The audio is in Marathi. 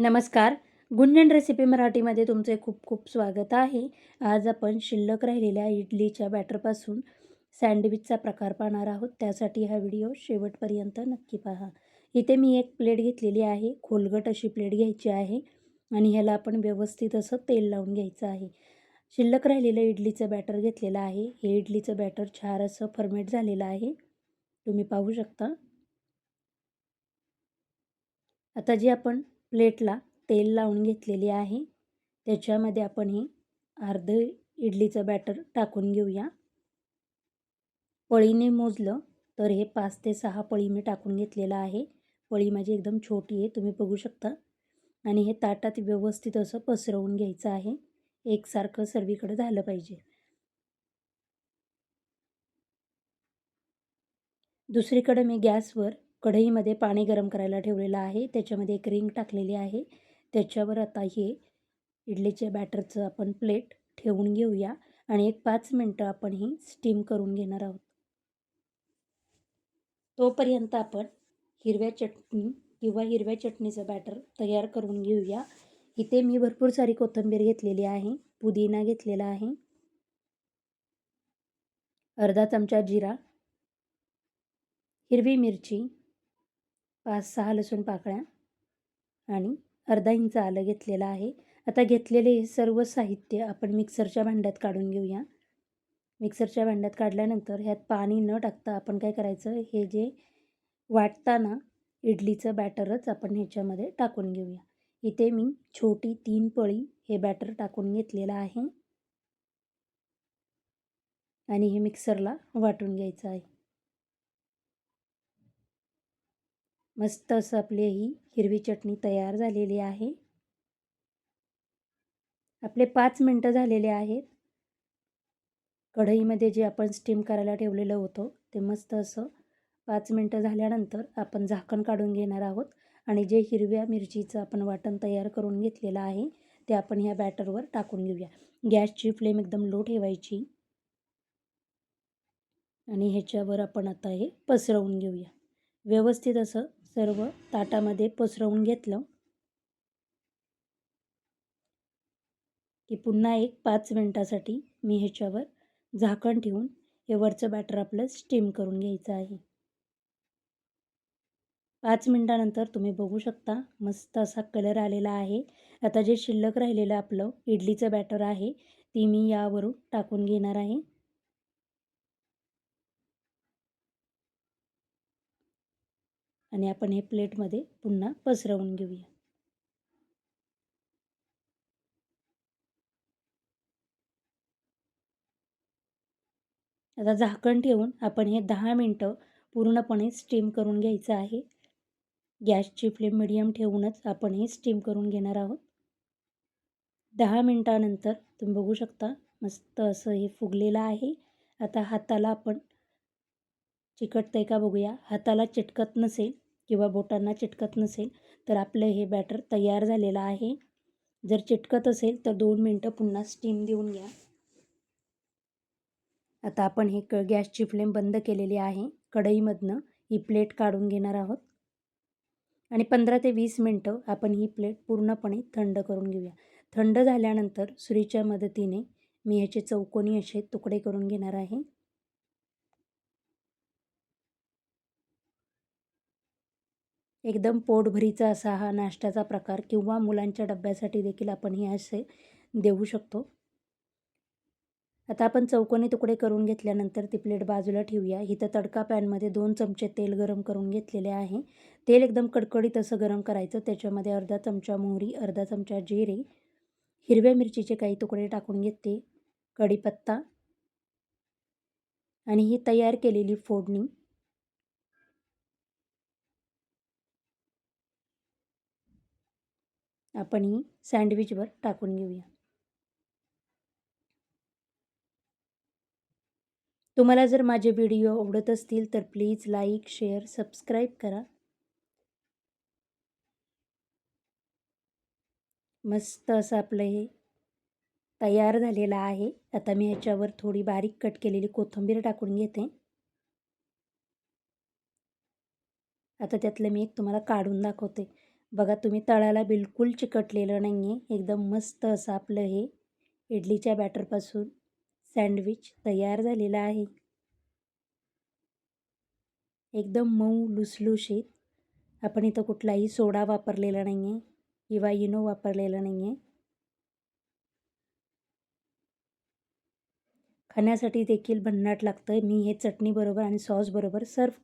नमस्कार. गुंजन रेसिपी मराठीमध्ये तुमचे खूप खूप स्वागत आहे. आज आपण शिल्लक राहिलेल्या इडलीच्या बॅटरपासून सँडविचचा प्रकार पाहणार आहोत. त्यासाठी हा व्हिडिओ शेवटपर्यंत नक्की पहा. इथे मी एक प्लेट घेतलेली आहे. खोलगट अशी प्लेट घ्यायची आहे आणि ह्याला आपण व्यवस्थित असं तेल लावून घ्यायचं आहे. शिल्लक राहिलेलं इडलीचं बॅटर घेतलेलं आहे. हे इडलीचं बॅटर छान असं फर्मेट झालेलं आहे. तुम्ही पाहू शकता. आता जी आपण प्लेटला तेल लावून घेतलेली आहे त्याच्यामध्ये आपण हे अर्धं इडलीचं बॅटर टाकून घेऊया. पळीने मोजलं तर हे 5 ते 6 पळी मी टाकून घेतलेलं आहे. पळी माझी एकदम छोटी आहे, तुम्ही बघू शकता. आणि हे ताटात व्यवस्थित असं पसरवून घ्यायचं आहे. एकसारखं सर्वीकडे झालं पाहिजे. दुसरीकडे मी गॅसवर कढईमध्ये पाणी गरम करायला ठेवलेलं आहे. त्याच्यामध्ये एक रिंग टाकलेली आहे. त्याच्यावर आता हे इडलीच्या बॅटरचं आपण प्लेट ठेवून घेऊया आणि एक 5 मिनटं आपण ही स्टीम करून घेणार आहोत. तोपर्यंत आपण हिरव्या चटणी किंवा हिरव्या चटणीचं बॅटर तयार करून घेऊया. इथे मी भरपूर सारी कोथिंबीर घेतलेली आहे, पुदिना घेतलेला आहे, अर्धा चमचा जिरा, हिरवी मिरची, 5-6 लसूण पाकळ्या आणि अर्धा इंच आलं घेतलेलं आहे. आता घेतलेले हे सर्व साहित्य आपण मिक्सरच्या भांड्यात काढून घेऊया. मिक्सरच्या भांड्यात काढल्यानंतर ह्यात पाणी न टाकता आपण काय करायचं, हे जे वाटताना इडलीचं बॅटरच आपण ह्याच्यामध्ये टाकून घेऊया. इथे मी छोटी 3 पळी हे बॅटर टाकून घेतलेलं आहे आणि हे मिक्सरला वाटून घ्यायचं आहे. मस्त असं आपली ही हिरवी चटणी तयार झालेली आहे. आपले 5 मिनटं झालेले आहेत. कढईमध्ये जे आपण स्टीम करायला ठेवलेलं होतं ते मस्त असं 5 मिनटं झाल्यानंतर आपण झाकण काढून घेणार आहोत आणि जे हिरव्या मिरचीचं आपण वाटण तयार करून घेतलेलं आहे ते आपण ह्या बॅटरवर टाकून घेऊया. गॅसची फ्लेम एकदम लो ठेवायची आणि ह्याच्यावर आपण आता हे पसरवून घेऊया. व्यवस्थित असं सर्व ताटामध्ये पसरवून घेतलं की पुन्हा एक 5 मिनटासाठी मी ह्याच्यावर झाकण ठेवून हे वरचं बॅटर आपलं स्टीम करून घ्यायचं आहे. 5 मिनटानंतर तुम्ही बघू शकता मस्त असा कलर आलेला आहे. आता जे शिल्लक राहिलेलं आपलं इडलीचं बॅटर आहे ती मी यावरून टाकून घेणार आहे आणि आपण हे प्लेटमध्ये पुन्हा पसरवून घेऊया. आता झाकण ठेवून आपण हे 10 मिनटं पूर्णपणे स्टीम करून घ्यायचं आहे. गॅसची फ्लेम मिडियम ठेवूनच आपण हे स्टीम करून घेणार आहोत. 10 मिनटानंतर तुम्ही बघू शकता मस्त असं हे फुगलेलं आहे. आता हाताला आपण चिकटतंय का बघूया. हाताला चिटकत नसेल किंवा बोटांना चिटकत नसेल तर आपलं हे बॅटर तयार झालेलं आहे. जर चिटकत असेल तर 2 मिनटं पुन्हा स्टीम देऊन घ्या. आता आपण हे गॅसची फ्लेम बंद केलेली आहे. कढईमधनं ही प्लेट काढून घेणार आहोत आणि 15 ते 20 मिनटं आपण ही प्लेट पूर्णपणे थंड करून घेऊया. थंड झाल्यानंतर सुरीच्या मदतीने मी ह्याचे चौकोनी असे तुकडे करून घेणार आहे. एकदम पोटभरीचा असा हा नाश्त्याचा प्रकार किंवा मुलांच्या डब्यासाठी देखील आपण हे असे देऊ शकतो. आता आपण चौकोनी तुकडे करून घेतल्यानंतर ती प्लेट बाजूला ठेवूया. इथं तडका पॅनमध्ये 2 चमचे तेल गरम करून घेतलेले आहे. तेल एकदम कडकडीत असं गरम करायचं. त्याच्यामध्ये अर्धा चमचा मोहरी, अर्धा चमचा जिरे, हिरव्या मिरचीचे काही तुकडे टाकून घेते, कढीपत्ता आणि ही तयार केलेली फोडणी आपण ही सँडविचवर टाकून घेऊया. तुम्हाला जर माझे व्हिडिओ आवडत असतील तर प्लीज लाईक, शेअर, सबस्क्राईब करा. मस्त असं आपलं हे तयार झालेलं आहे. आता मी ह्याच्यावर थोडी बारीक कट केलेली कोथिंबीर टाकून घेते. आता त्यातलं मी एक तुम्हाला काढून दाखवते. बघा तुम्ही तळाला बिलकुल चिकटलेलं नाही आहे. एकदम मस्त असं आपलं हे इडलीच्या बॅटरपासून सँडविच तयार झालेलं आहे. एकदम मऊ लुसलुशीत. आपण इथं कुठलाही सोडा वापरलेला नाही आहे किंवा इनो वापरलेला नाही आहे. खाण्यासाठी देखील भन्नाट लागतं. मी हे चटणीबरोबर आणि सॉसबरोबर सर्व्ह